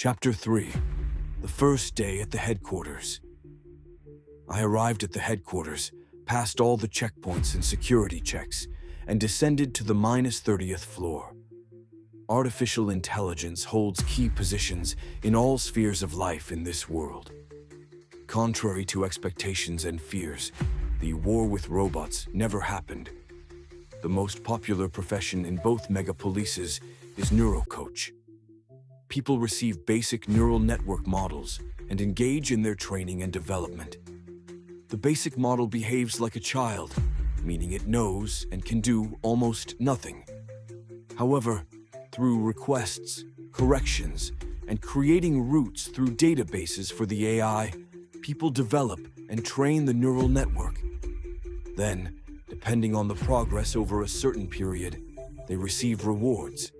Chapter 3. The first day at the headquarters. I arrived at the headquarters, passed all the checkpoints and security checks, and descended to the -30th floor. Artificial intelligence holds key positions in all spheres of life in this world. Contrary to expectations and fears, the war with robots never happened. The most popular profession in both megapolises is neurocoach. People receive basic neural network models and engage in their training and development. The basic model behaves like a child, meaning it knows and can do almost nothing. However, through requests, corrections, and creating routes through databases for the AI, people develop and train the neural network. Then, depending on the progress over a certain period, they receive rewards.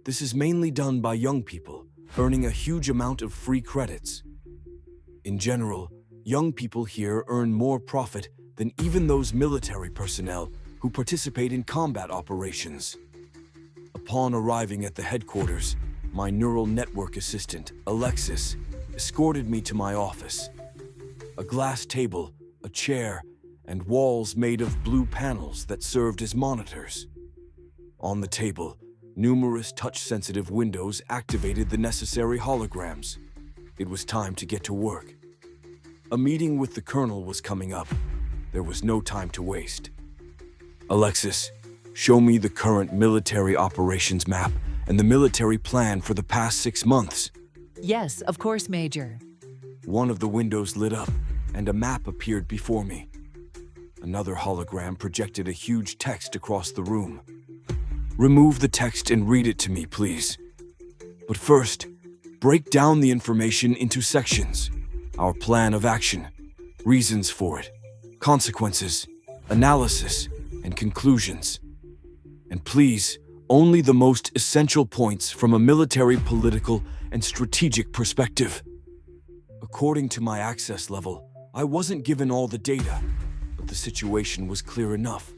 This is mainly done by young people, earning a huge amount of free credits. In general, young people here earn more profit than even those military personnel who participate in combat operations. Upon arriving at the headquarters, my neural network assistant, Alexis, escorted me to my office. A glass table, a chair, and walls made of blue panels that served as monitors. On the table, numerous touch-sensitive windows activated the necessary holograms. It was time to get to work. A meeting with the colonel was coming up. There was no time to waste. Alexis, show me the current military operations map and the military plan for the past 6 months. Yes, of course, Major. One of the windows lit up, and a map appeared before me. Another hologram projected a huge text across the room. Remove the text and read it to me, please. But first, break down the information into sections. Our plan of action, reasons for it, consequences, analysis, and conclusions. And please, only the most essential points from a military, political, and strategic perspective. According to my access level, I wasn't given all the data, but the situation was clear enough.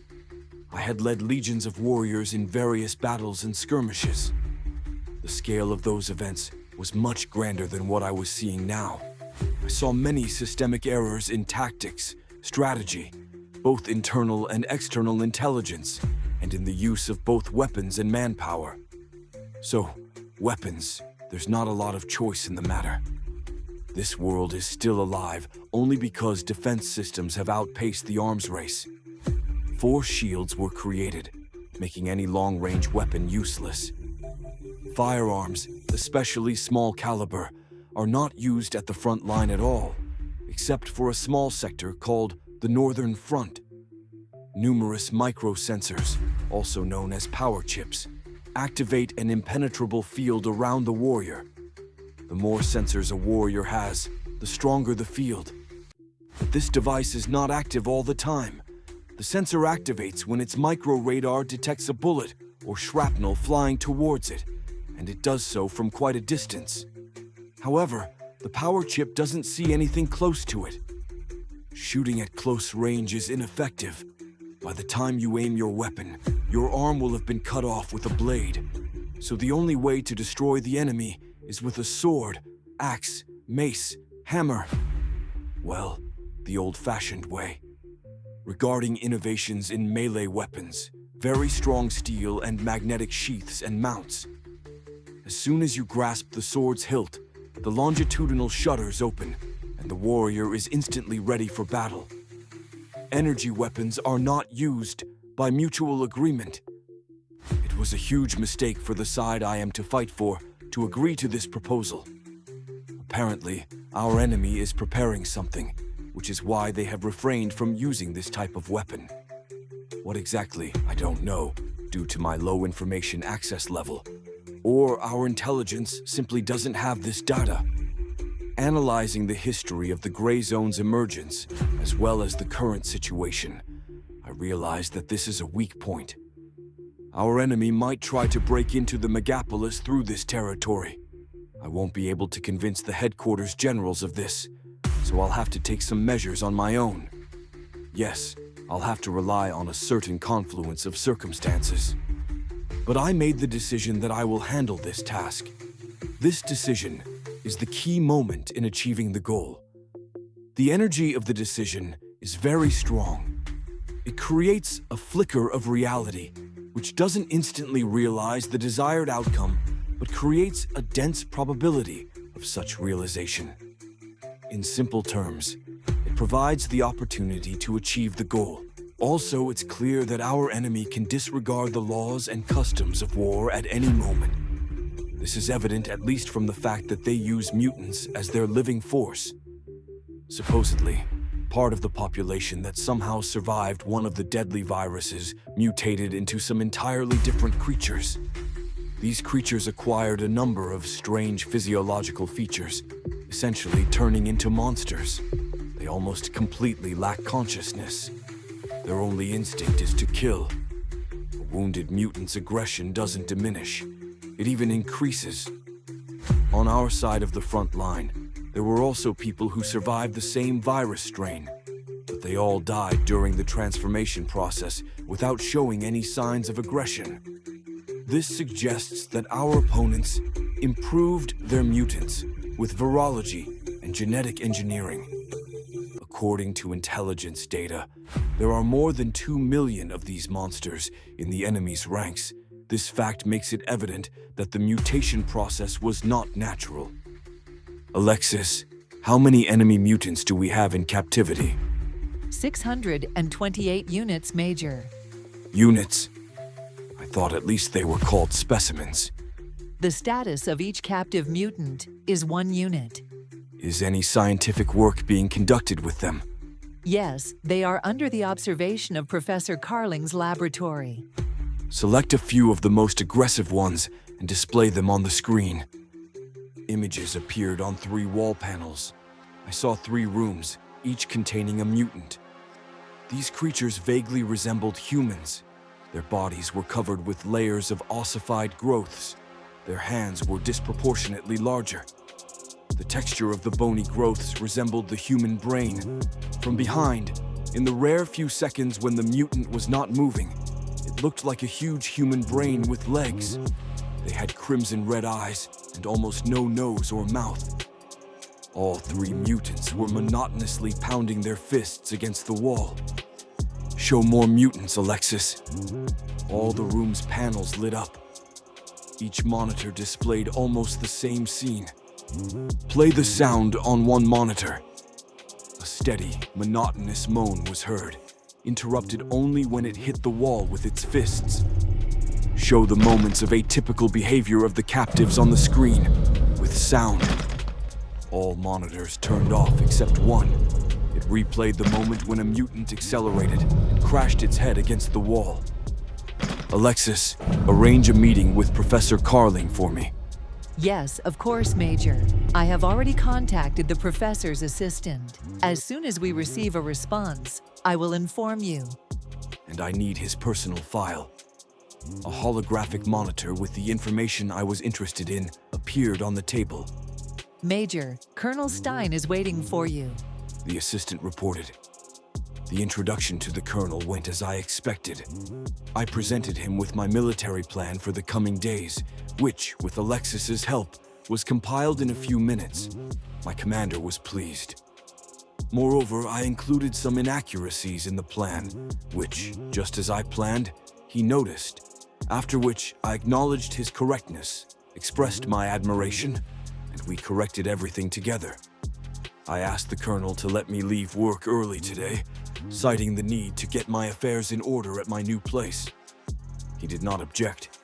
I had led legions of warriors in various battles and skirmishes. The scale of those events was much grander than what I was seeing now. I saw many systemic errors in tactics, strategy, both internal and external intelligence, and in the use of both weapons and manpower. So, weapons, there's not a lot of choice in the matter. This world is still alive only because defense systems have outpaced the arms race. 4 shields were created, making any long-range weapon useless. Firearms, especially small caliber, are not used at the front line at all, except for a small sector called the Northern Front. Numerous microsensors, also known as power chips, activate an impenetrable field around the warrior. The more sensors a warrior has, the stronger the field. But this device is not active all the time. The sensor activates when its micro-radar detects a bullet or shrapnel flying towards it, and it does so from quite a distance. However, the power chip doesn't see anything close to it. Shooting at close range is ineffective. By the time you aim your weapon, your arm will have been cut off with a blade. So the only way to destroy the enemy is with a sword, axe, mace, hammer. Well, the old-fashioned way. Regarding innovations in melee weapons, very strong steel and magnetic sheaths and mounts. As soon as you grasp the sword's hilt, the longitudinal shutters open, and the warrior is instantly ready for battle. Energy weapons are not used by mutual agreement. It was a huge mistake for the side I am to fight for to agree to this proposal. Apparently, our enemy is preparing something, which is why they have refrained from using this type of weapon. What exactly, I don't know, due to my low information access level, or our intelligence simply doesn't have this data. Analyzing the history of the Gray Zone's emergence, as well as the current situation, I realized that this is a weak point. Our enemy might try to break into the megapolis through this territory. I won't be able to convince the headquarters generals of this, so I'll have to take some measures on my own. Yes, I'll have to rely on a certain confluence of circumstances. But I made the decision that I will handle this task. This decision is the key moment in achieving the goal. The energy of the decision is very strong. It creates a flicker of reality, which doesn't instantly realize the desired outcome, but creates a dense probability of such realization. In simple terms, it provides the opportunity to achieve the goal. Also, it's clear that our enemy can disregard the laws and customs of war at any moment. This is evident at least from the fact that they use mutants as their living force. Supposedly, part of the population that somehow survived one of the deadly viruses mutated into some entirely different creatures. These creatures acquired a number of strange physiological features, essentially turning into monsters. They almost completely lack consciousness. Their only instinct is to kill. A wounded mutant's aggression doesn't diminish. It even increases. On our side of the front line, there were also people who survived the same virus strain, but they all died during the transformation process without showing any signs of aggression. This suggests that our opponents improved their mutants with virology and genetic engineering. According to intelligence data, there are more than 2 million of these monsters in the enemy's ranks. This fact makes it evident that the mutation process was not natural. Alexis, how many enemy mutants do we have in captivity? 628 units, Major. Units? I thought at least they were called specimens. The status of each captive mutant is 1 unit. Is any scientific work being conducted with them? Yes, they are under the observation of Professor Carling's laboratory. Select a few of the most aggressive ones and display them on the screen. Images appeared on 3 wall panels. I saw 3 rooms, each containing a mutant. These creatures vaguely resembled humans. Their bodies were covered with layers of ossified growths. Their hands were disproportionately larger. The texture of the bony growths resembled the human brain. From behind, in the rare few seconds when the mutant was not moving, it looked like a huge human brain with legs. They had crimson red eyes and almost no nose or mouth. All 3 mutants were monotonously pounding their fists against the wall. Show more mutants, Alexis. All the room's panels lit up. Each monitor displayed almost the same scene. Play the sound on one monitor. A steady, monotonous moan was heard, interrupted only when it hit the wall with its fists. Show the moments of atypical behavior of the captives on the screen, with sound. All monitors turned off except one. It replayed the moment when a mutant accelerated and crashed its head against the wall. Alexis, arrange a meeting with Professor Carling for me. Yes, of course, Major. I have already contacted the professor's assistant. As soon as we receive a response, I will inform you. And I need his personal file. A holographic monitor with the information I was interested in appeared on the table. Major, Colonel Stein is waiting for you. The assistant reported. The introduction to the colonel went as I expected. I presented him with my military plan for the coming days, which, with Alexis's help, was compiled in a few minutes. My commander was pleased. Moreover, I included some inaccuracies in the plan, which, just as I planned, he noticed, after which I acknowledged his correctness, expressed my admiration, and we corrected everything together. I asked the colonel to let me leave work early today, citing the need to get my affairs in order at my new place. He did not object.